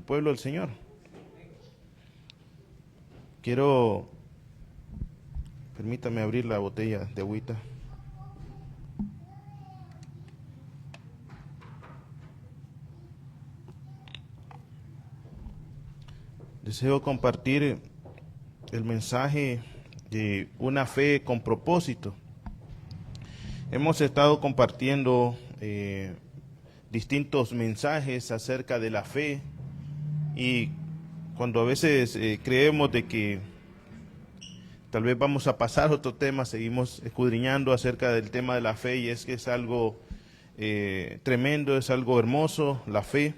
pueblo del Señor. Permítame abrir la botella de agüita. Deseo compartir el mensaje de una fe con propósito. Hemos estado compartiendo distintos mensajes acerca de la fe, y cuando a veces creemos de que tal vez vamos a pasar a otro tema, seguimos escudriñando acerca del tema de la fe, y es que es algo tremendo, es algo hermoso, la fe.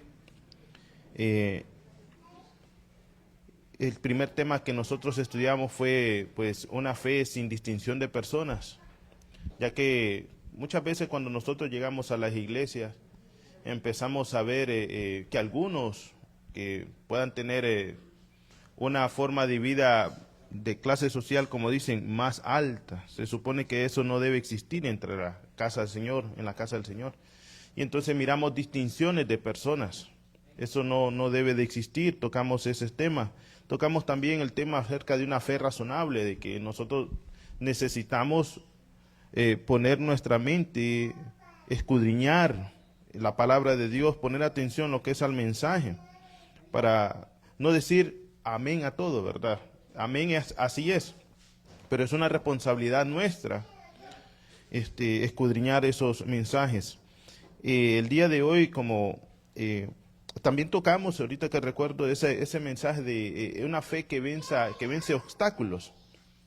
El primer tema que nosotros estudiamos fue pues una fe sin distinción de personas, ya que muchas veces cuando nosotros llegamos a las iglesias empezamos a ver que algunos que puedan tener una forma de vida de clase social, como dicen, más alta. Se supone que eso no debe existir entre la casa del Señor, en la casa del Señor. Y entonces miramos distinciones de personas. Eso no debe de existir. Tocamos ese tema. Tocamos también el tema acerca de una fe razonable, de que nosotros necesitamos poner nuestra mente, escudriñar la palabra de Dios, poner atención a lo que es al mensaje, para no decir amén a todo, ¿verdad? Amén, así es, pero es una responsabilidad nuestra escudriñar esos mensajes. El día de hoy, como también tocamos, ahorita que recuerdo, ese mensaje de una fe que vence obstáculos.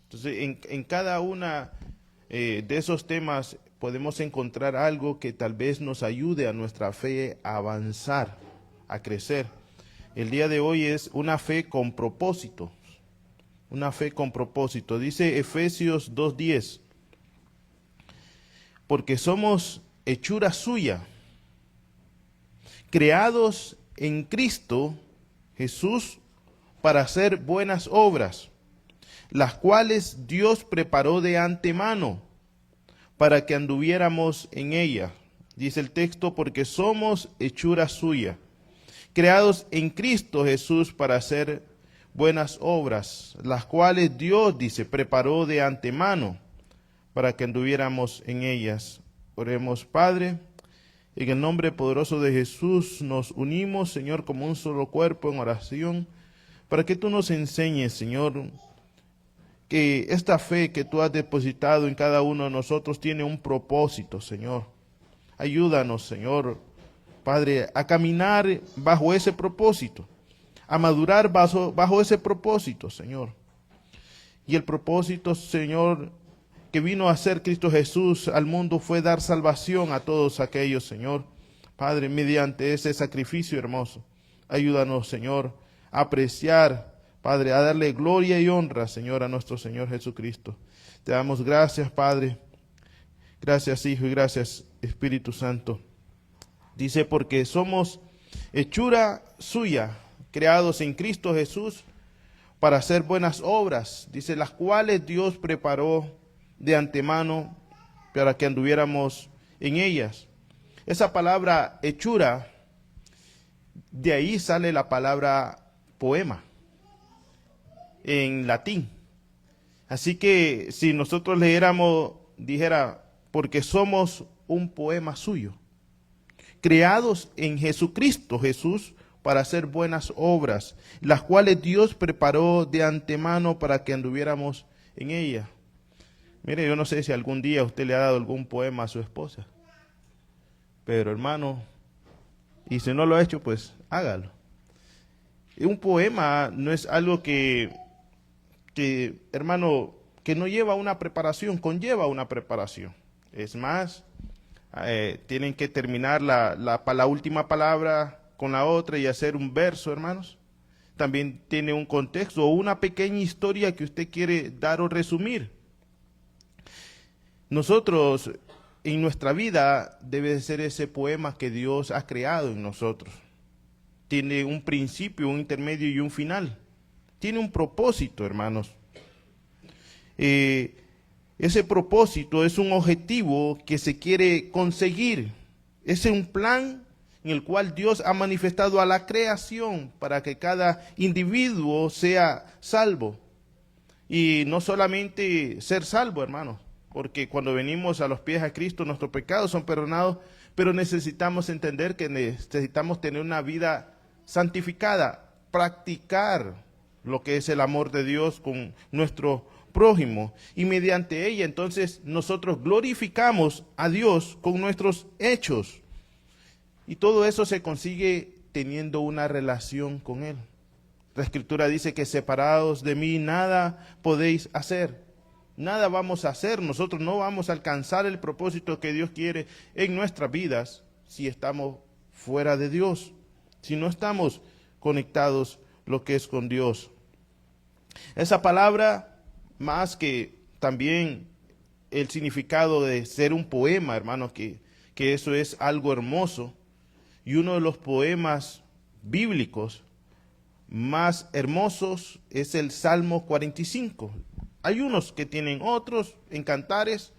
Entonces, en cada una de esos temas podemos encontrar algo que tal vez nos ayude a nuestra fe a avanzar, a crecer. El día de hoy es una fe con propósito. Una fe con propósito. Dice Efesios 2:10, porque somos hechura suya, creados en Cristo Jesús para hacer buenas obras, las cuales Dios preparó de antemano para que anduviéramos en ellas. Dice el texto, porque somos hechura suya, creados en Cristo Jesús para hacer buenas obras, las cuales Dios, dice, preparó de antemano para que anduviéramos en ellas. Oremos. Padre, en el nombre poderoso de Jesús nos unimos, Señor, como un solo cuerpo en oración, para que tú nos enseñes, Señor, que esta fe que tú has depositado en cada uno de nosotros tiene un propósito, Señor. Ayúdanos, Señor, Padre, a caminar bajo ese propósito, a madurar bajo ese propósito, Señor. Y el propósito, Señor, que vino a hacer Cristo Jesús al mundo fue dar salvación a todos aquellos, Señor. Padre, mediante ese sacrificio hermoso, ayúdanos, Señor, a apreciar, Padre, a darle gloria y honra, Señor, a nuestro Señor Jesucristo. Te damos gracias, Padre. Gracias, Hijo, y gracias, Espíritu Santo. Dice, porque somos hechura suya, creados en Cristo Jesús para hacer buenas obras, dice, las cuales Dios preparó de antemano para que anduviéramos en ellas. Esa palabra hechura, de ahí sale la palabra poema en latín. Así que si nosotros leyéramos, dijera, porque somos un poema suyo, creados en Jesucristo Jesús para hacer buenas obras, las cuales Dios preparó de antemano para que anduviéramos en ellas. Mire, yo no sé si algún día usted le ha dado algún poema a su esposa, pero hermano, y si no lo ha hecho, pues hágalo. Un poema no es algo que hermano, que no lleva una preparación, conlleva una preparación. Es más, tienen que terminar la última palabra con la otra y hacer un verso, hermanos. También tiene un contexto o una pequeña historia que usted quiere dar o resumir. Nosotros, en nuestra vida, debe de ser ese poema que Dios ha creado en nosotros. Tiene un principio, un intermedio y un final. Tiene un propósito, hermanos. Ese propósito es un objetivo que se quiere conseguir. Es un plan en el cual Dios ha manifestado a la creación para que cada individuo sea salvo. Y no solamente ser salvo, hermanos, porque cuando venimos a los pies a Cristo, nuestros pecados son perdonados, pero necesitamos entender que necesitamos tener una vida santificada, practicar lo que es el amor de Dios con nuestro prójimo, y mediante ella entonces nosotros glorificamos a Dios con nuestros hechos, y todo eso se consigue teniendo una relación con Él. La Escritura dice que separados de mí nada podéis hacer. Nada vamos a hacer. Nosotros no vamos a alcanzar el propósito que Dios quiere en nuestras vidas si estamos fuera de Dios, si no estamos conectados lo que es con Dios. Esa palabra, más que también el significado de ser un poema, hermanos, que eso es algo hermoso, y uno de los poemas bíblicos más hermosos es el Salmo 45. Hay unos que tienen otros en cantares,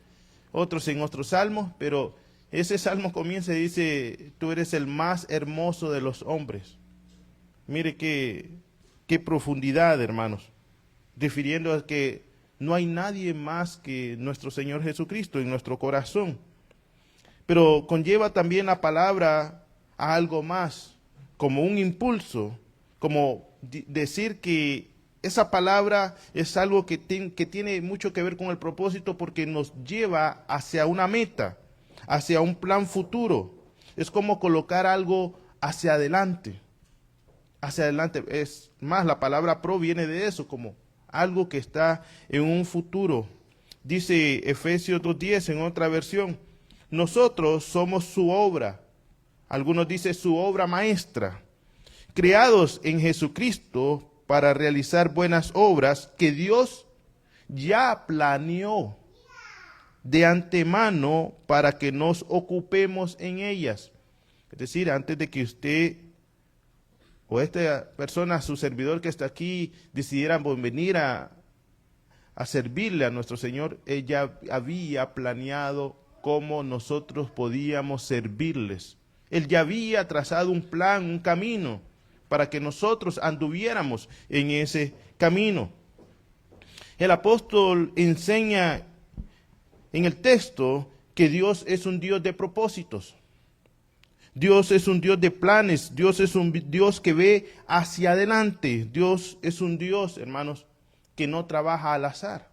otros en otros salmos, pero ese salmo comienza y dice, tú eres el más hermoso de los hombres. Mire qué profundidad, hermanos, refiriendo a que no hay nadie más que nuestro Señor Jesucristo en nuestro corazón. Pero conlleva también la palabra a algo más, como un impulso, como decir que esa palabra es algo que tiene mucho que ver con el propósito, porque nos lleva hacia una meta, hacia un plan futuro. Es como colocar algo hacia adelante. Hacia adelante. Es más, la palabra proviene de eso, como algo que está en un futuro. Dice Efesios 2:10 en otra versión, nosotros somos su obra. Algunos dicen su obra maestra, creados en Jesucristo para realizar buenas obras que Dios ya planeó de antemano para que nos ocupemos en ellas. Es decir, antes de que usted o esta persona, su servidor que está aquí, decidieran venir a servirle a nuestro Señor, ella había planeado cómo nosotros podíamos servirles. Él ya había trazado un plan, un camino, para que nosotros anduviéramos en ese camino. El apóstol enseña en el texto que Dios es un Dios de propósitos. Dios es un Dios de planes. Dios es un Dios que ve hacia adelante. Dios es un Dios, hermanos, que no trabaja al azar.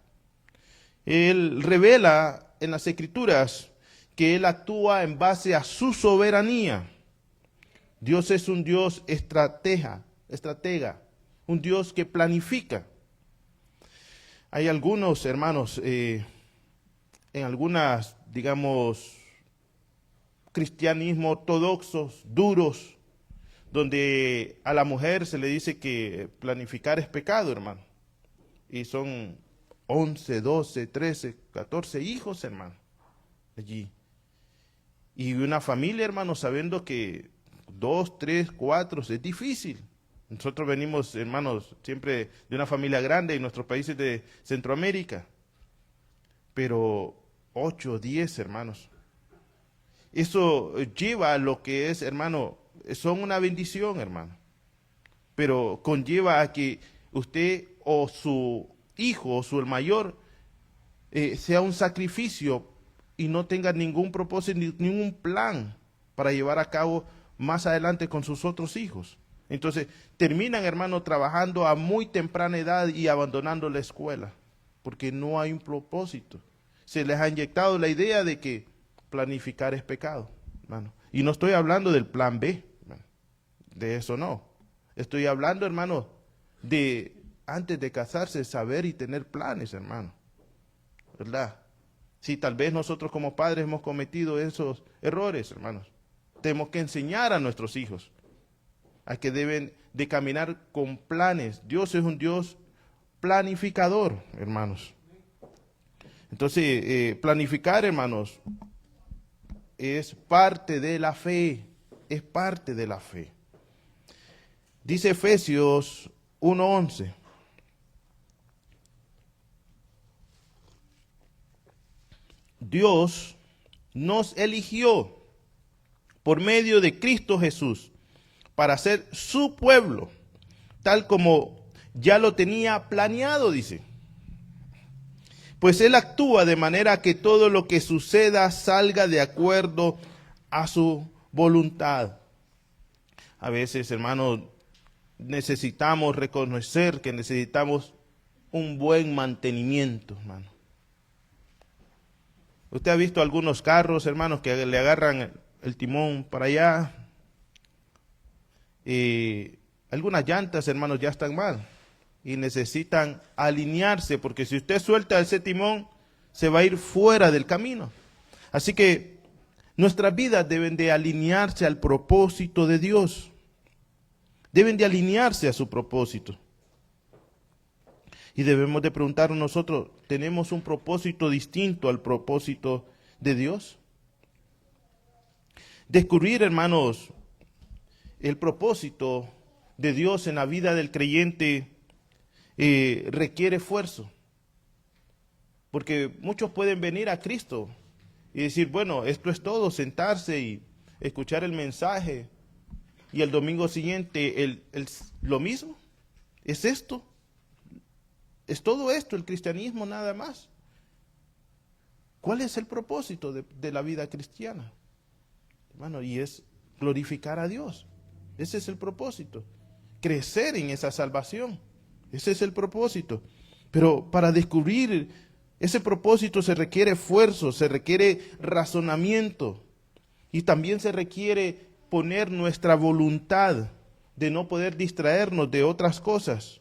Él revela en las Escrituras que Él actúa en base a su soberanía. Dios es un Dios estratega, un Dios que planifica. Hay algunos, hermanos, en algunas, digamos, cristianismo ortodoxos, duros, donde a la mujer se le dice que planificar es pecado, hermano. Y son 11, 12, 13, 14 hijos, hermano, allí. Y una familia, hermano, sabiendo que 2, 3, 4 es difícil. Nosotros venimos, hermanos, siempre de una familia grande en nuestros países de Centroamérica. Pero 8, 10, hermanos. Eso lleva a lo que es, hermano, son una bendición, hermano. Pero conlleva a que usted o su hijo o su mayor sea un sacrificio y no tenga ningún propósito, ningún plan para llevar a cabo más adelante con sus otros hijos. Entonces, terminan, hermano, trabajando a muy temprana edad y abandonando la escuela, porque no hay un propósito. Se les ha inyectado la idea de que planificar es pecado, hermano. Y no estoy hablando del plan B, hermano. De eso no. Estoy hablando, hermano, de antes de casarse, saber y tener planes, hermano. ¿Verdad? Sí, tal vez nosotros como padres hemos cometido esos errores, hermanos. Tenemos que enseñar a nuestros hijos a que deben de caminar con planes. Dios es un Dios planificador, hermanos. Entonces, planificar, hermanos, es parte de la fe, es parte de la fe. Dice Efesios 1:11. Dios nos eligió por medio de Cristo Jesús, para ser su pueblo, tal como ya lo tenía planeado, dice. Pues Él actúa de manera que todo lo que suceda salga de acuerdo a su voluntad. A veces, hermanos, necesitamos reconocer que necesitamos un buen mantenimiento, hermano. Usted ha visto algunos carros, hermanos, que le agarran el timón para allá. Algunas llantas, hermanos, ya están mal y necesitan alinearse, porque si usted suelta ese timón, se va a ir fuera del camino. Así que nuestras vidas deben de alinearse al propósito de Dios. Deben de alinearse a su propósito. Y debemos de preguntarnos nosotros, ¿tenemos un propósito distinto al propósito de Dios? Descubrir, hermanos, el propósito de Dios en la vida del creyente requiere esfuerzo. Porque muchos pueden venir a Cristo y decir, bueno, esto es todo, sentarse y escuchar el mensaje. Y el domingo siguiente lo mismo. ¿Es esto? ¿Es todo esto el cristianismo nada más? ¿Cuál es el propósito de la vida cristiana? Hermano, y es glorificar a Dios. Ese es el propósito. Crecer en esa salvación. Ese es el propósito. Pero para descubrir ese propósito se requiere esfuerzo, se requiere razonamiento. Y también se requiere poner nuestra voluntad de no poder distraernos de otras cosas.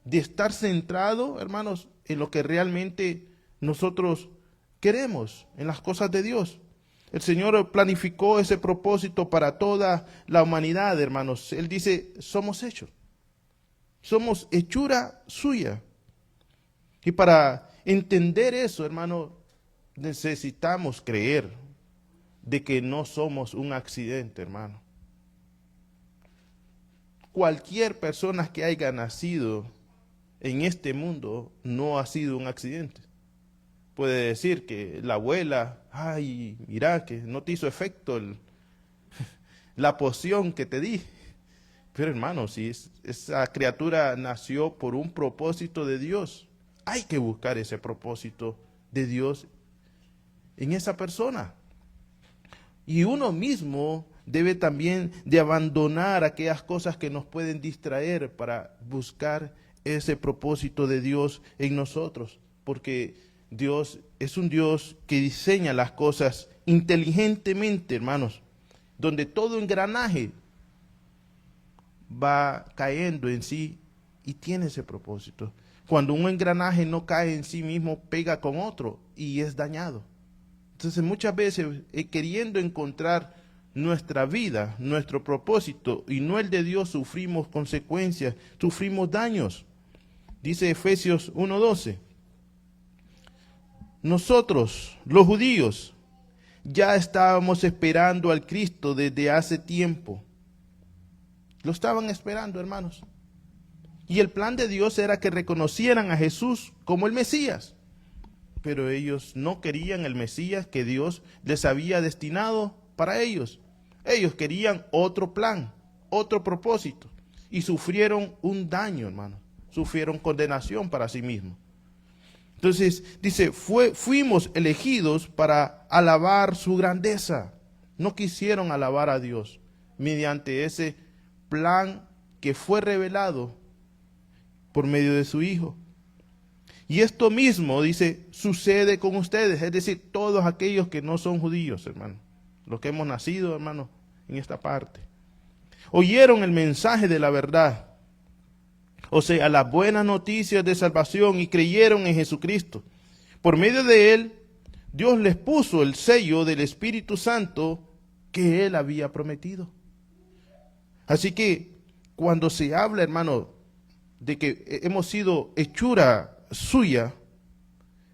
De estar centrado, hermanos, en lo que realmente nosotros queremos, en las cosas de Dios. El Señor planificó ese propósito para toda la humanidad, hermanos. Él dice, somos hechos. Somos hechura suya. Y para entender eso, hermano, necesitamos creer de que no somos un accidente, hermano. Cualquier persona que haya nacido en este mundo no ha sido un accidente. Puede decir que la abuela, ay, mira, que no te hizo efecto la poción que te di. Pero hermano, si esa criatura nació por un propósito de Dios, hay que buscar ese propósito de Dios en esa persona. Y uno mismo debe también de abandonar aquellas cosas que nos pueden distraer para buscar ese propósito de Dios en nosotros. Porque Dios es un Dios que diseña las cosas inteligentemente, hermanos, donde todo engranaje va cayendo en sí y tiene ese propósito. Cuando un engranaje no cae en sí mismo, pega con otro y es dañado. Entonces muchas veces queriendo encontrar nuestra vida, nuestro propósito y no el de Dios, sufrimos consecuencias, sufrimos daños. Dice Efesios 1:12. Nosotros, los judíos, ya estábamos esperando al Cristo desde hace tiempo. Lo estaban esperando, hermanos. Y el plan de Dios era que reconocieran a Jesús como el Mesías. Pero ellos no querían el Mesías que Dios les había destinado para ellos. Ellos querían otro plan, otro propósito. Y sufrieron un daño, hermanos. Sufrieron condenación para sí mismos. Entonces, dice, fuimos elegidos para alabar su grandeza. No quisieron alabar a Dios mediante ese plan que fue revelado por medio de su Hijo. Y esto mismo, dice, sucede con ustedes, es decir, todos aquellos que no son judíos, hermano, los que hemos nacido, hermano, en esta parte. Oyeron el mensaje de la verdad, o sea, las buenas noticias de salvación y creyeron en Jesucristo. Por medio de Él, Dios les puso el sello del Espíritu Santo que Él había prometido. Así que cuando se habla, hermano, de que hemos sido hechura suya,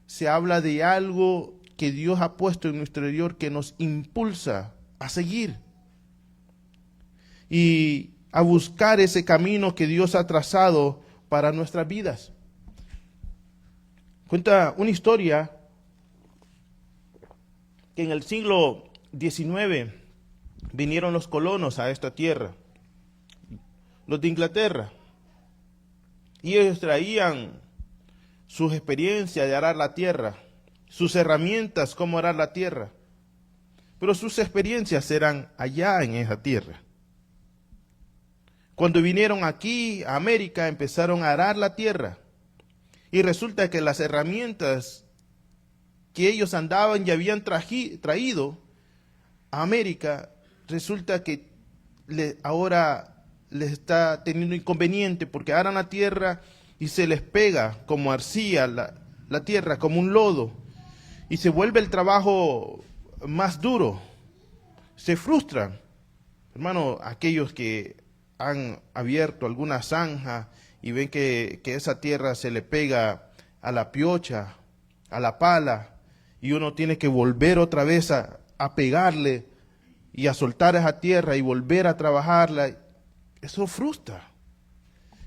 se habla de algo que Dios ha puesto en nuestro interior que nos impulsa a seguir y a buscar ese camino que Dios ha trazado para nuestras vidas. Cuenta una historia que en el siglo XIX vinieron los colonos a esta tierra, los de Inglaterra, y ellos traían sus experiencias de arar la tierra, sus herramientas cómo arar la tierra, pero sus experiencias eran allá en esa tierra. Cuando vinieron aquí a América empezaron a arar la tierra y resulta que las herramientas que ellos andaban y habían traído a América, resulta que ahora les está teniendo inconveniente porque aran la tierra y se les pega como arcilla la tierra, como un lodo, y se vuelve el trabajo más duro. Se frustran, hermano, aquellos que han abierto alguna zanja y ven que esa tierra se le pega a la piocha, a la pala, y uno tiene que volver otra vez a pegarle y a soltar esa tierra y volver a trabajarla. Eso frustra.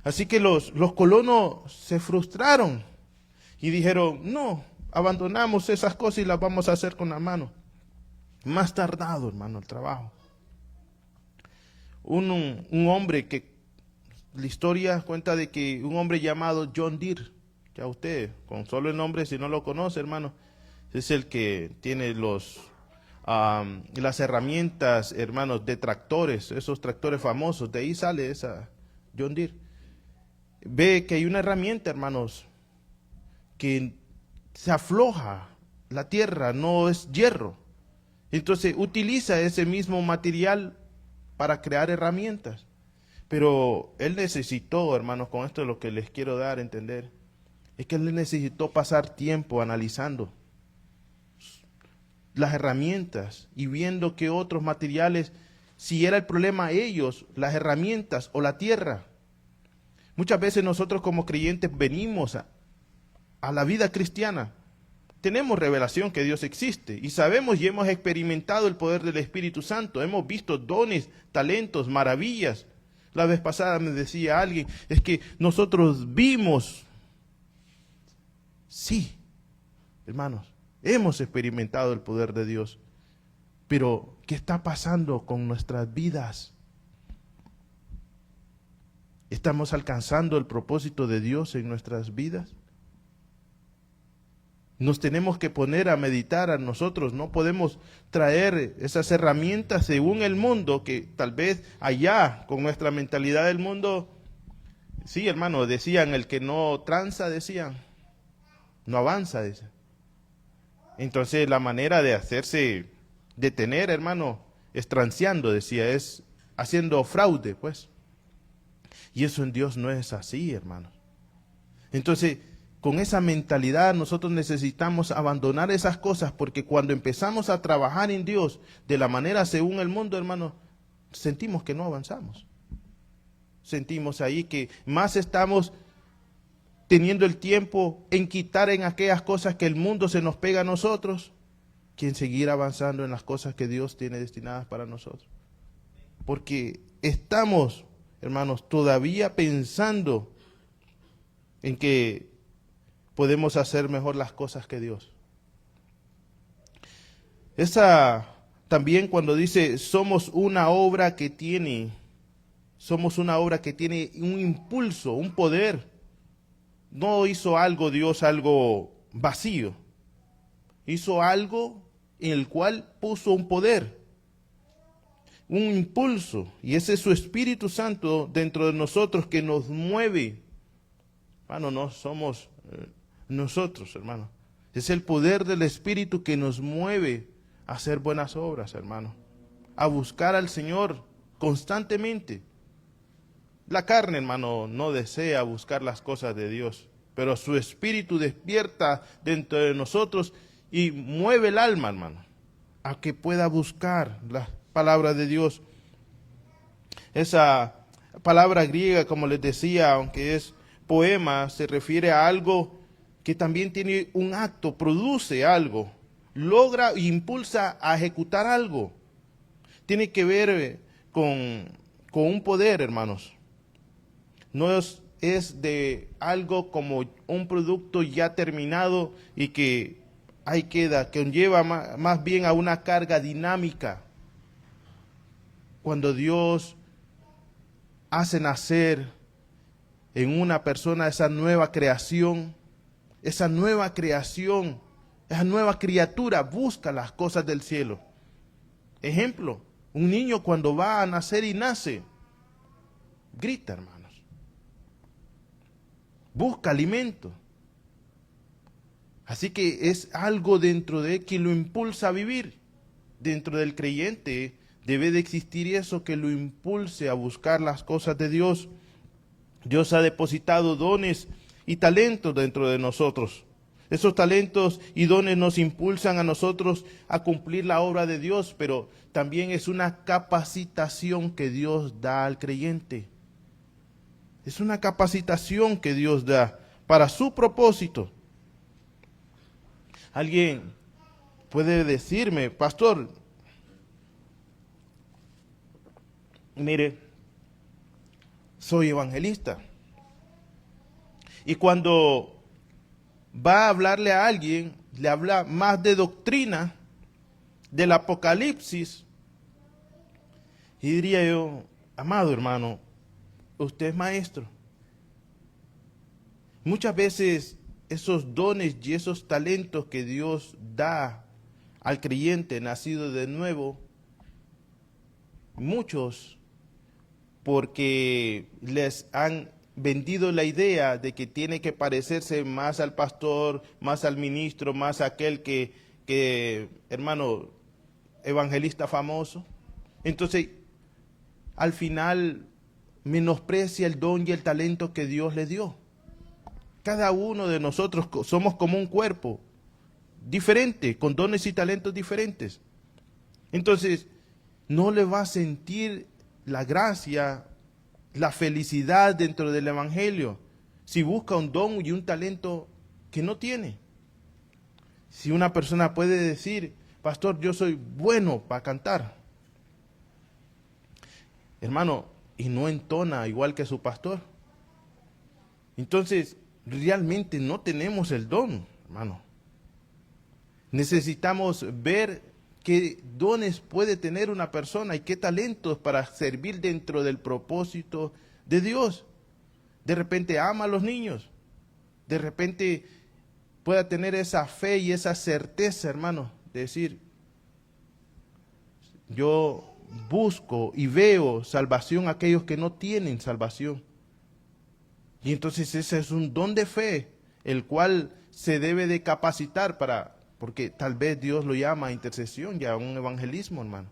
Así que los colonos se frustraron y dijeron, no, abandonamos esas cosas y las vamos a hacer con la mano. Más tardado, hermano, el trabajo. Un hombre que, la historia cuenta de que un hombre llamado John Deere, ya usted, con solo el nombre, si no lo conoce, hermano, es el que tiene las herramientas, hermanos, de tractores, esos tractores famosos, de ahí sale esa John Deere. Ve que hay una herramienta, hermanos, que se afloja la tierra, no es hierro. Entonces utiliza ese mismo material para crear herramientas. Pero él necesitó, hermanos, con esto es lo que les quiero dar a entender, es que él necesitó pasar tiempo analizando las herramientas y viendo que otros materiales, si era el problema ellos, las herramientas o la tierra. Muchas veces nosotros como creyentes venimos a la vida cristiana, tenemos revelación que Dios existe y sabemos y hemos experimentado el poder del Espíritu Santo, hemos visto dones, talentos, maravillas. La vez pasada me decía alguien, es que nosotros vimos, sí, hermanos, hemos experimentado el poder de Dios, pero ¿qué está pasando con nuestras vidas? ¿Estamos alcanzando el propósito de Dios en nuestras vidas? Nos tenemos que poner a meditar a nosotros, no podemos traer esas herramientas según el mundo, que tal vez allá, con nuestra mentalidad del mundo, sí, hermano, decían, el que no tranza, decían, no avanza, decían. Entonces la manera de hacerse detener, hermano, es transeando, decía, es haciendo fraude, pues. Y eso en Dios no es así, hermanos. Entonces, con esa mentalidad nosotros necesitamos abandonar esas cosas, porque cuando empezamos a trabajar en Dios de la manera según el mundo, hermanos, sentimos que no avanzamos. Sentimos ahí que más estamos teniendo el tiempo en quitar en aquellas cosas que el mundo se nos pega a nosotros, que en seguir avanzando en las cosas que Dios tiene destinadas para nosotros. Porque estamos, hermanos, todavía pensando en que podemos hacer mejor las cosas que Dios. Esa también cuando dice somos una obra que tiene un impulso, un poder. No hizo algo Dios, algo vacío. Hizo algo en el cual puso un poder, un impulso, y ese es su Espíritu Santo dentro de nosotros que nos mueve. Hermano, no somos nosotros, hermano. Es el poder del Espíritu que nos mueve a hacer buenas obras, hermano. A buscar al Señor constantemente. La carne, hermano, no desea buscar las cosas de Dios, pero su Espíritu despierta dentro de nosotros y mueve el alma, hermano, a que pueda buscar la palabra de Dios. Esa palabra griega, como les decía, aunque es poema, se refiere a algo que también tiene un acto, produce algo, logra e impulsa a ejecutar algo. Tiene que ver con un poder, hermanos. No es de algo como un producto ya terminado y que ahí queda, que conlleva más bien a una carga dinámica. Cuando Dios hace nacer en una persona esa nueva creación, esa nueva criatura busca las cosas del cielo. Ejemplo, un niño cuando va a nacer y nace, grita, hermanos. Busca alimento. Así que es algo dentro de él que lo impulsa a vivir. Dentro del creyente debe de existir eso que lo impulse a buscar las cosas de Dios. Dios ha depositado dones y talentos dentro de nosotros. Esos talentos y dones nos impulsan a nosotros a cumplir la obra de Dios, pero también es una capacitación que Dios da al creyente. Es una capacitación que Dios da para su propósito. Alguien puede decirme, pastor, mire, soy evangelista. Y cuando va a hablarle a alguien, le habla más de doctrina, del Apocalipsis. Y diría yo, amado hermano, usted es maestro. Muchas veces esos dones y esos talentos que Dios da al creyente nacido de nuevo, muchos, porque les han vendido la idea de que tiene que parecerse más al pastor, más al ministro, más a aquel que hermano, evangelista famoso. Entonces, al final, menosprecia el don y el talento que Dios le dio. Cada uno de nosotros somos como un cuerpo diferente, con dones y talentos diferentes. Entonces, no le va a sentir la gracia, la felicidad dentro del evangelio si busca un don y un talento que no tiene. Si una persona puede decir, pastor, yo soy bueno para cantar, hermano, y no entona igual que su pastor, entonces realmente no tenemos el don, hermano. Necesitamos ver qué dones puede tener una persona y qué talentos para servir dentro del propósito de Dios. De repente ama a los niños. De repente pueda tener esa fe y esa certeza, hermano, de decir, yo busco y veo salvación a aquellos que no tienen salvación. Y entonces ese es un don de fe, el cual se debe de capacitar porque tal vez Dios lo llama a intercesión y a un evangelismo, hermano.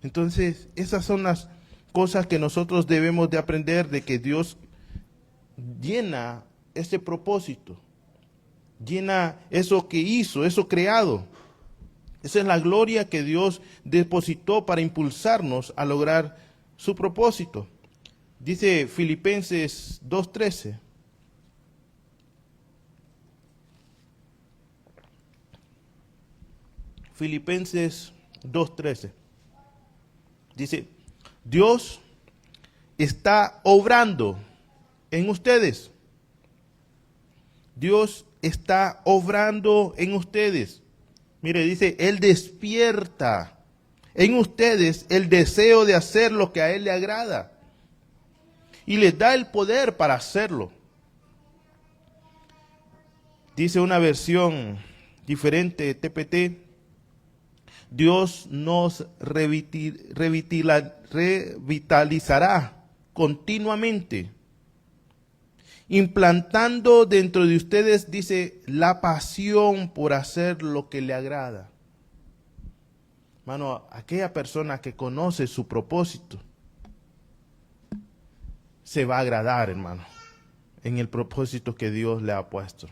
Entonces, esas son las cosas que nosotros debemos de aprender, de que Dios llena ese propósito, llena eso que hizo, eso creado. Esa es la gloria que Dios depositó para impulsarnos a lograr su propósito. Dice Filipenses 2:13. Filipenses 2:13. Dice, Dios está obrando en ustedes. Dios está obrando en ustedes. Mire, dice, Él despierta en ustedes el deseo de hacer lo que a Él le agrada. Y les da el poder para hacerlo. Dice una versión diferente, TPT, Dios nos revitalizará continuamente, implantando dentro de ustedes, dice, la pasión por hacer lo que le agrada. Hermano, aquella persona que conoce su propósito, se va a agradar, hermano, en el propósito que Dios le ha puesto.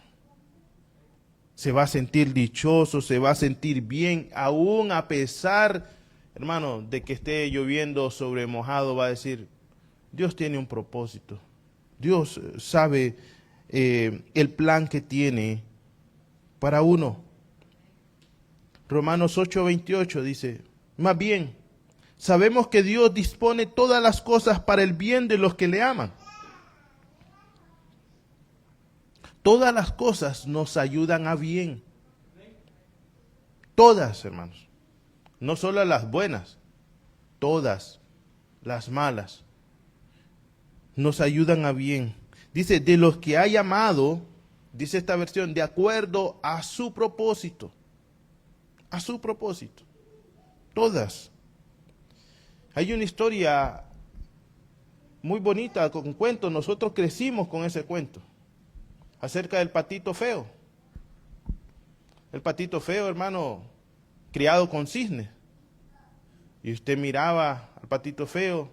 Se va a sentir dichoso, se va a sentir bien, aún a pesar, hermano, de que esté lloviendo sobre mojado, va a decir, Dios tiene un propósito. Dios sabe el plan que tiene para uno. Romanos 8:28 dice, más bien, sabemos que Dios dispone todas las cosas para el bien de los que le aman. Todas las cosas nos ayudan a bien. Todas, hermanos. No solo las buenas, todas las malas nos ayudan a bien. Dice, de los que ha llamado, dice esta versión, de acuerdo a su propósito. A su propósito. Todas. Hay una historia muy bonita con un cuento. Nosotros crecimos con ese cuento. Acerca del patito feo. El patito feo, hermano, criado con cisnes. Y usted miraba al patito feo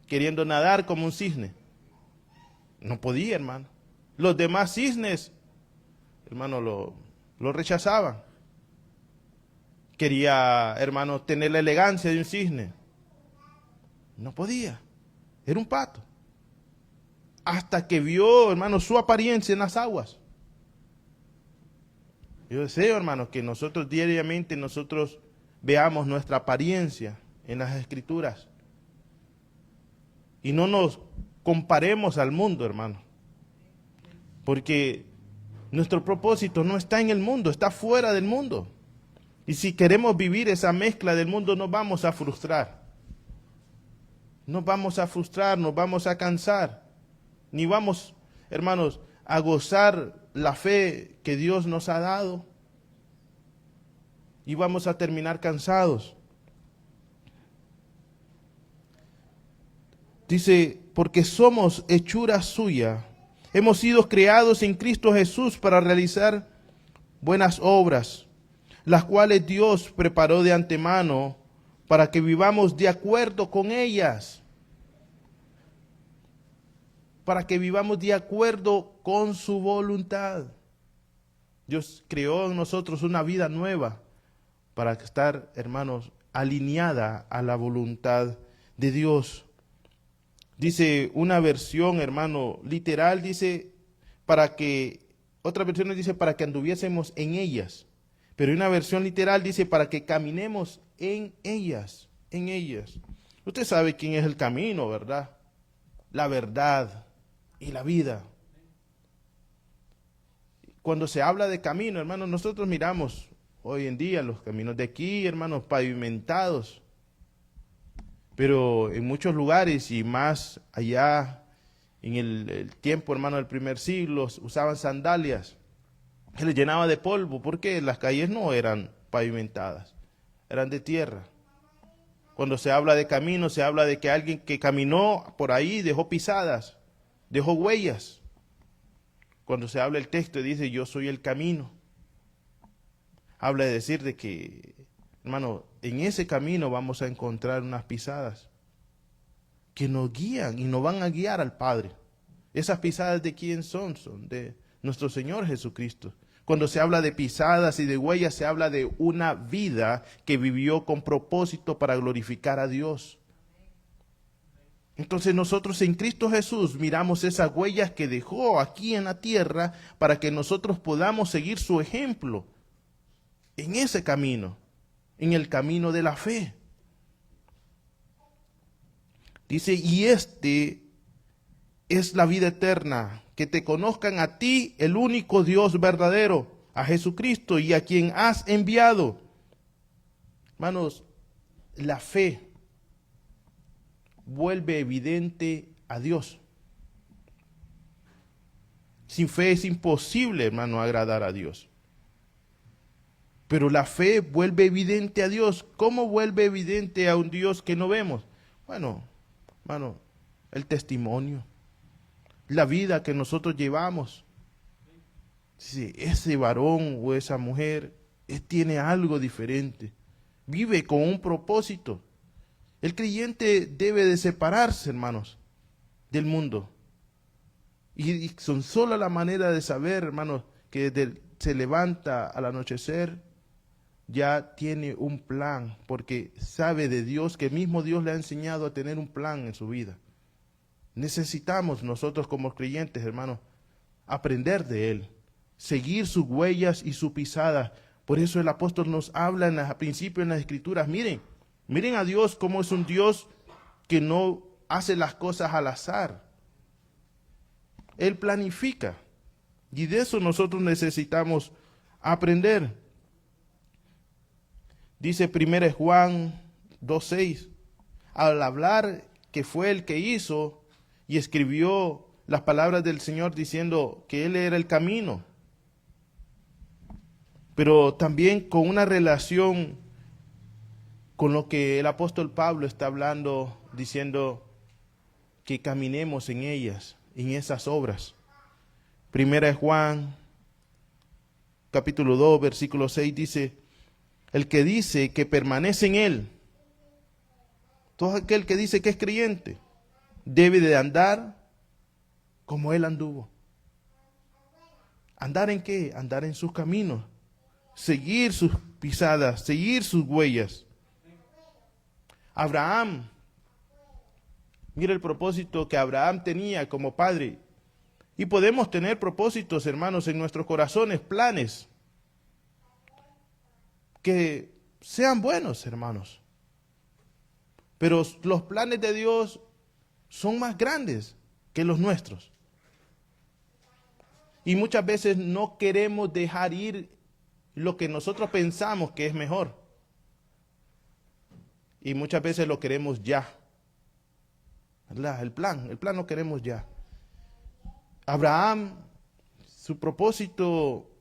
queriendo nadar como un cisne. No podía, hermano. Los demás cisnes, hermano, lo rechazaban. Quería, hermano, tener la elegancia de un cisne. No podía. Era un pato. Hasta que vio, hermano, su apariencia en las aguas. Yo deseo, hermano, que nosotros diariamente veamos nuestra apariencia en las Escrituras. Y no nos comparemos al mundo, hermano. Porque nuestro propósito no está en el mundo, está fuera del mundo. Y si queremos vivir esa mezcla del mundo, nos vamos a frustrar. Nos vamos a frustrar, nos vamos a cansar. Ni vamos, hermanos, a gozar la fe que Dios nos ha dado. Y vamos a terminar cansados. Dice, porque somos hechura suya. Hemos sido creados en Cristo Jesús para realizar buenas obras, las cuales Dios preparó de antemano para que vivamos de acuerdo con ellas. Para que vivamos de acuerdo con su voluntad. Dios creó en nosotros una vida nueva para estar, hermanos, alineada a la voluntad de Dios. Dice una versión, hermano, literal, dice, otra versión dice para que anduviésemos en ellas. Pero una versión literal dice para que caminemos en ellas, en ellas. Usted sabe quién es el camino, ¿verdad? La verdad y la vida. Cuando se habla de camino, hermanos, nosotros miramos hoy en día los caminos de aquí, hermanos, pavimentados. Pero en muchos lugares y más allá en el tiempo, hermano, del primer siglo, usaban sandalias. Se les llenaba de polvo porque las calles no eran pavimentadas, eran de tierra. Cuando se habla de camino, se habla de que alguien que caminó por ahí dejó pisadas, dejó huellas. Cuando se habla el texto dice, yo soy el camino. Habla de decir de que, hermano, en ese camino vamos a encontrar unas pisadas que nos guían y nos van a guiar al Padre. Esas pisadas ¿de quién son? Son de nuestro Señor Jesucristo. Cuando se habla de pisadas y de huellas, se habla de una vida que vivió con propósito para glorificar a Dios. Entonces nosotros en Cristo Jesús miramos esas huellas que dejó aquí en la tierra para que nosotros podamos seguir su ejemplo en ese camino, en el camino de la fe. Dice, y este es la vida eterna, que te conozcan a ti, el único Dios verdadero, a Jesucristo y a quien has enviado. Hermanos, la fe vuelve evidente a Dios. Sin fe es imposible, hermano, agradar a Dios. Pero la fe vuelve evidente a Dios. ¿Cómo vuelve evidente a un Dios que no vemos? Bueno, hermano, el testimonio, la vida que nosotros llevamos. Si ese varón o esa mujer tiene algo diferente, vive con un propósito. El creyente debe de separarse, hermanos, del mundo. Y son solo la manera de saber, hermanos, que se levanta al anochecer, ya tiene un plan, porque sabe de Dios, que el mismo Dios le ha enseñado a tener un plan en su vida. Necesitamos nosotros como creyentes, hermanos, aprender de Él, seguir sus huellas y su pisada. Por eso el apóstol nos habla al principio en las Escrituras. Miren a Dios como es un Dios que no hace las cosas al azar. Él planifica. Y de eso nosotros necesitamos aprender. Dice 1 Juan 2:6, al hablar que fue el que hizo y escribió las palabras del Señor diciendo que Él era el camino, pero también con una relación con lo que el apóstol Pablo está hablando, diciendo que caminemos en ellas, en esas obras. 1 Juan capítulo 2, versículo 6 dice, el que dice que permanece en Él, todo aquel que dice que es creyente, debe de andar como Él anduvo. ¿Andar en qué? Andar en sus caminos, seguir sus pisadas, seguir sus huellas. Abraham, mira el propósito que Abraham tenía como padre. Y podemos tener propósitos, hermanos, en nuestros corazones, planes que sean buenos, hermanos. Pero los planes de Dios son más grandes que los nuestros. Y muchas veces no queremos dejar ir lo que nosotros pensamos que es mejor. Y muchas veces lo queremos ya. ¿Verdad? El plan lo queremos ya. Abraham, su propósito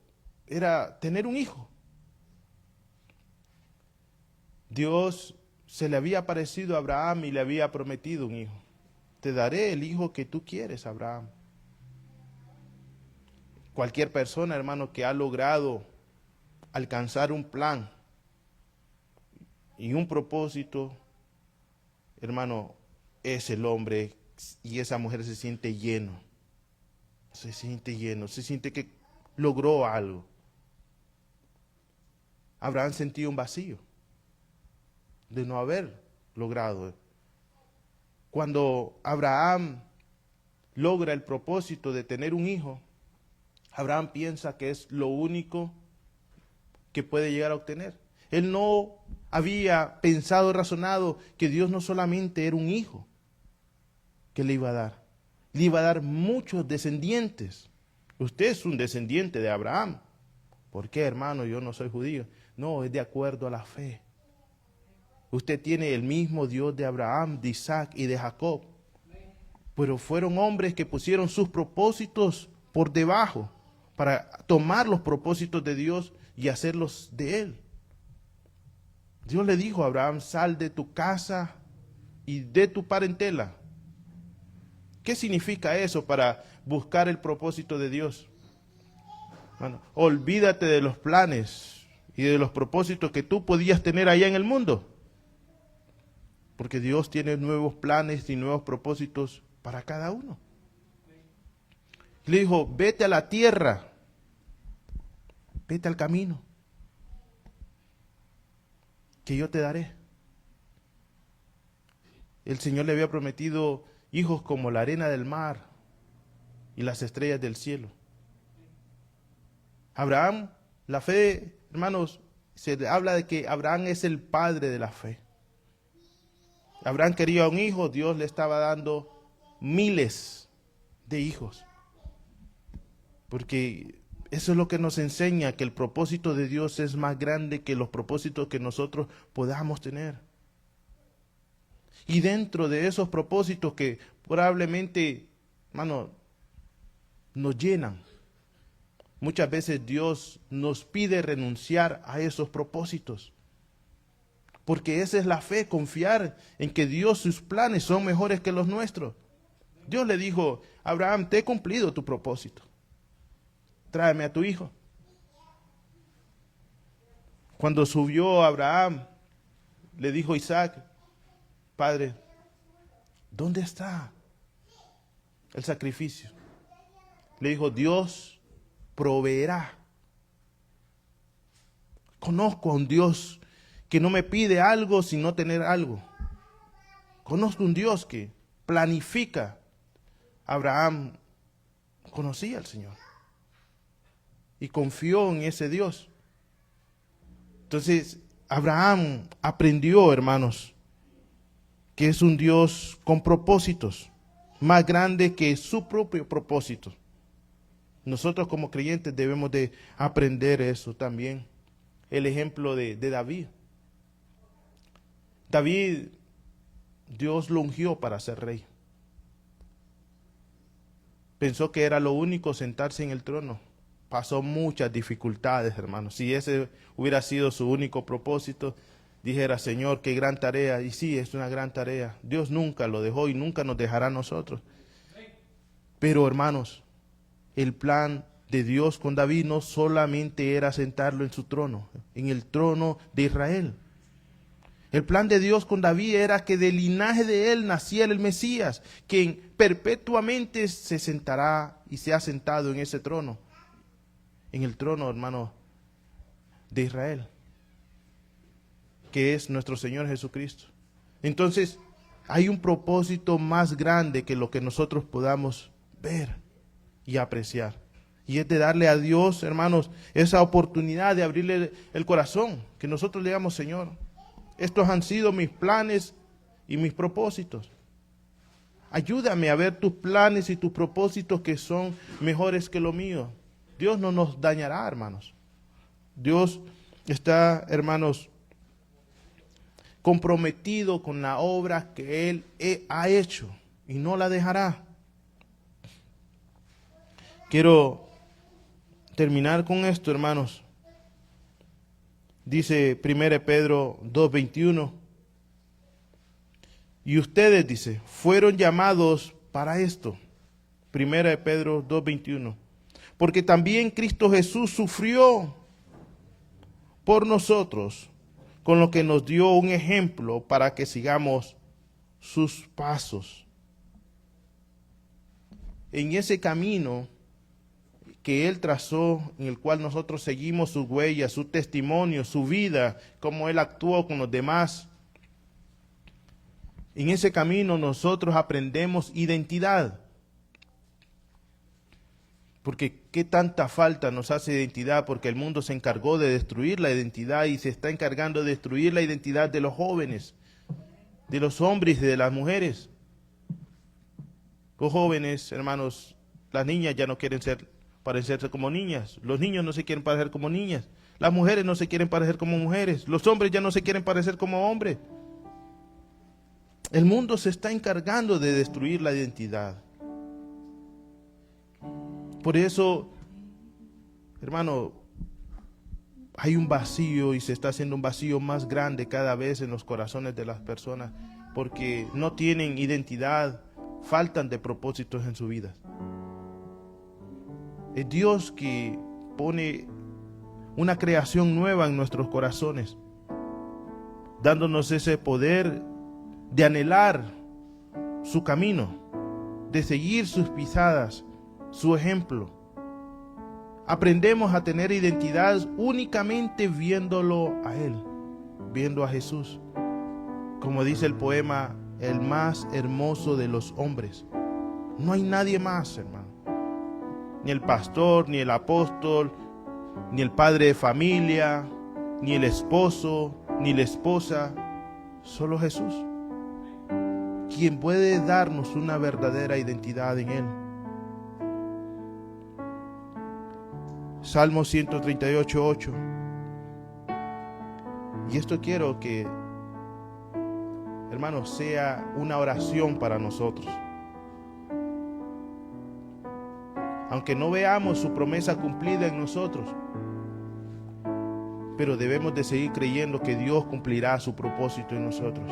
era tener un hijo. Dios se le había aparecido a Abraham y le había prometido un hijo. Te daré el hijo que tú quieres, Abraham. Cualquier persona, hermano, que ha logrado alcanzar un plan y un propósito, hermano, es el hombre y esa mujer se siente lleno. Se siente que logró algo. Abraham sentía un vacío de no haber logrado. Cuando Abraham logra el propósito de tener un hijo, Abraham piensa que es lo único que puede llegar a obtener. Él no había pensado y razonado que Dios no solamente era un hijo que le iba a dar, le iba a dar muchos descendientes. Usted es un descendiente de Abraham. ¿Por qué, hermano? Yo no soy judío. No, es de acuerdo a la fe. Usted tiene el mismo Dios de Abraham, de Isaac y de Jacob. Pero fueron hombres que pusieron sus propósitos por debajo para tomar los propósitos de Dios y hacerlos de Él. Dios le dijo a Abraham, sal de tu casa y de tu parentela. ¿Qué significa eso para buscar el propósito de Dios? Bueno, olvídate de los planes y de los propósitos que tú podías tener allá en el mundo. Porque Dios tiene nuevos planes y nuevos propósitos para cada uno. Le dijo, vete a la tierra, vete al camino, que yo te daré. El Señor le había prometido hijos como la arena del mar y las estrellas del cielo. Abraham, la fe, hermanos, se habla de que Abraham es el padre de la fe. Abraham quería un hijo, Dios le estaba dando miles de hijos. Porque eso es lo que nos enseña, que el propósito de Dios es más grande que los propósitos que nosotros podamos tener. Y dentro de esos propósitos que probablemente, hermano, nos llenan, muchas veces Dios nos pide renunciar a esos propósitos. Porque esa es la fe, confiar en que Dios, sus planes son mejores que los nuestros. Dios le dijo, Abraham, te he cumplido tu propósito. Tráeme a tu hijo. Cuando subió Abraham, le dijo Isaac, Padre, ¿dónde está el sacrificio? Le dijo, Dios proveerá. Conozco a un Dios que no me pide algo sin no tener algo. Conozco un Dios que planifica. Abraham conocía al Señor y confió en ese Dios. Entonces, Abraham aprendió, hermanos, que es un Dios con propósitos, más grande que su propio propósito. Nosotros como creyentes debemos de aprender eso también. El ejemplo de David. David, Dios lo ungió para ser rey. Pensó que era lo único sentarse en el trono. Pasó muchas dificultades, hermanos. Si ese hubiera sido su único propósito, dijera, Señor, qué gran tarea. Y sí, es una gran tarea. Dios nunca lo dejó y nunca nos dejará a nosotros. Pero, hermanos, el plan de Dios con David no solamente era sentarlo en su trono, en el trono de Israel. El plan de Dios con David era que del linaje de él naciera el Mesías, quien perpetuamente se sentará y se ha sentado en ese trono, en el trono, hermano, de Israel, que es nuestro Señor Jesucristo. Entonces, hay un propósito más grande que lo que nosotros podamos ver y apreciar. Y es de darle a Dios, hermanos, esa oportunidad de abrirle el corazón, que nosotros le digamos, Señor, estos han sido mis planes y mis propósitos. Ayúdame a ver tus planes y tus propósitos que son mejores que lo mío. Dios no nos dañará, hermanos. Dios está, hermanos, comprometido con la obra que Él ha hecho y no la dejará. Quiero terminar con esto, hermanos. Dice 1 Pedro 2:21. Y ustedes, dice, fueron llamados para esto. 1 Pedro 2:21. Porque también Cristo Jesús sufrió por nosotros, con lo que nos dio un ejemplo para que sigamos sus pasos. En ese camino que Él trazó, en el cual nosotros seguimos sus huellas, su testimonio, su vida, cómo Él actuó con los demás. En ese camino nosotros aprendemos identidad. Porque qué tanta falta nos hace identidad, porque el mundo se encargó de destruir la identidad y se está encargando de destruir la identidad de los jóvenes, de los hombres y de las mujeres. Los jóvenes, hermanos, las niñas ya no quieren parecerse como niñas, los niños no se quieren parecer como niñas, las mujeres no se quieren parecer como mujeres, los hombres ya no se quieren parecer como hombres. El mundo se está encargando de destruir la identidad. Por eso, hermano, hay un vacío y se está haciendo un vacío más grande cada vez en los corazones de las personas, porque no tienen identidad, faltan de propósitos en su vida. Es Dios que pone una creación nueva en nuestros corazones, dándonos ese poder de anhelar su camino, de seguir sus pisadas, su ejemplo. Aprendemos a tener identidad únicamente viéndolo a Él, viendo a Jesús. Como dice el poema, el más hermoso de los hombres. No hay nadie más, hermano. Ni el pastor, ni el apóstol, ni el padre de familia, ni el esposo, ni la esposa. Solo Jesús, quien puede darnos una verdadera identidad en Él. Salmo 138:8. Y esto quiero que, hermanos, sea una oración para nosotros. Aunque no veamos su promesa cumplida en nosotros, pero debemos de seguir creyendo que Dios cumplirá su propósito en nosotros.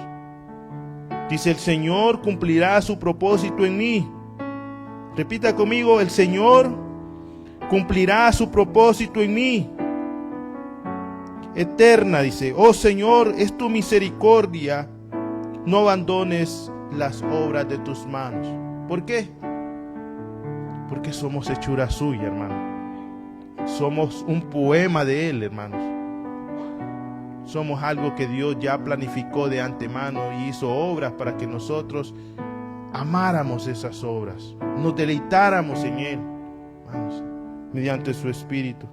Dice, el Señor cumplirá su propósito en mí. Repita conmigo, el Señor cumplirá su propósito en mí. Eterna, dice, oh Señor, es tu misericordia, no abandones las obras de tus manos. ¿Por qué? Porque somos hechura suya, hermano. Somos un poema de Él, hermanos. Somos algo que Dios ya planificó de antemano y hizo obras para que nosotros amáramos esas obras, nos deleitáramos en Él, hermanos, mediante su Espíritu.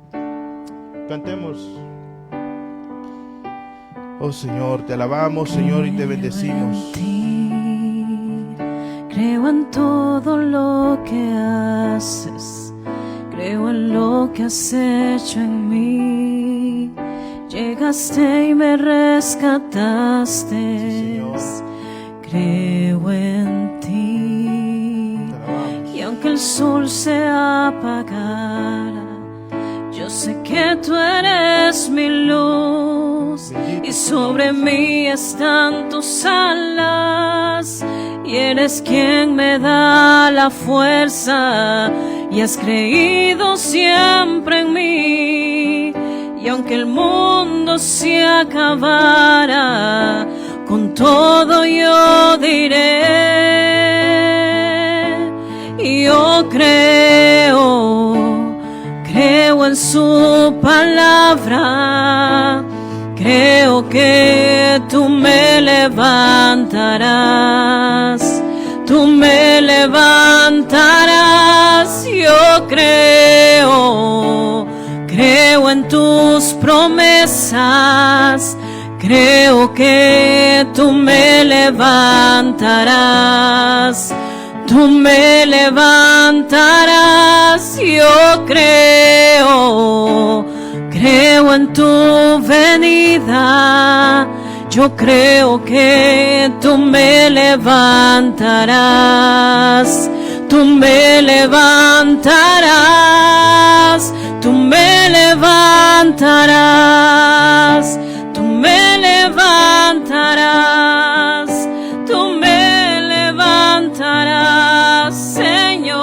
Cantemos. Oh Señor, te alabamos, Señor, y te bendecimos. Creo en todo lo que haces, creo en lo que has hecho en mí. Llegaste y me rescataste. Sí, Señor. Creo en ti. Te alabamos. Y aunque el sol se apagara, yo sé que tú eres mi luz. Bendito Y sobre mí están tus alas. Y eres quien me da la fuerza. Y has creído siempre en mí. Y aunque el mundo se acabara, con todo yo diré, yo creo en su palabra, creo que tú me levantarás, yo creo en tus promesas, creo que tú me levantarás, yo creo en tu venida, yo creo que tú me levantarás, tú me levantarás, tú me levantarás, tú me levantarás, tú me levantarás, Señor,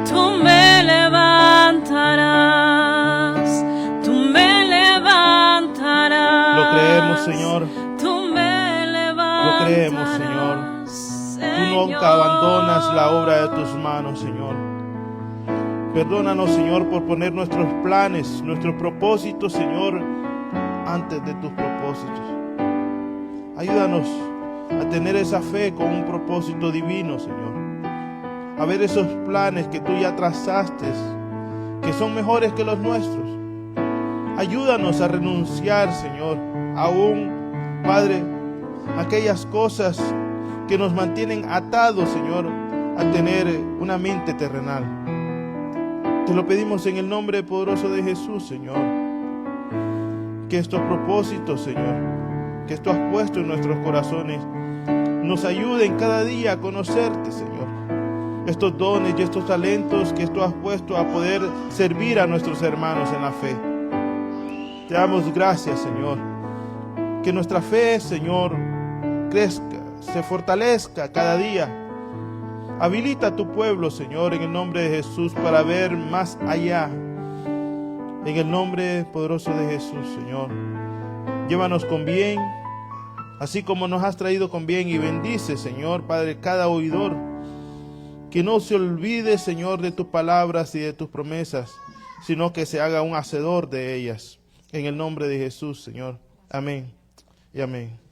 tú me levantarás, tú me levantarás. Lo creemos, Señor. Tú me levantarás. Lo creemos, Señor. Tú nunca abandonas la obra de tus manos, Señor. Perdónanos, Señor, por poner nuestros planes, nuestros propósitos, Señor, antes de tus propósitos. Ayúdanos a tener esa fe con un propósito divino, Señor. A ver esos planes que tú ya trazaste, que son mejores que los nuestros. Ayúdanos a renunciar, Señor, aún, Padre, aquellas cosas que nos mantienen atados, Señor, a tener una mente terrenal. Te lo pedimos en el nombre poderoso de Jesús, Señor. Que estos propósitos, Señor, que tú has puesto en nuestros corazones, nos ayuden cada día a conocerte, Señor. Estos dones y estos talentos que tú has puesto a poder servir a nuestros hermanos en la fe. Te damos gracias, Señor. Que nuestra fe, Señor, crezca, se fortalezca cada día. Habilita a tu pueblo, Señor, en el nombre de Jesús, para ver más allá. En el nombre poderoso de Jesús, Señor. Llévanos con bien, así como nos has traído con bien, y bendice, Señor, Padre, cada oidor. Que no se olvide, Señor, de tus palabras y de tus promesas, sino que se haga un hacedor de ellas. En el nombre de Jesús, Señor. Amén y amén.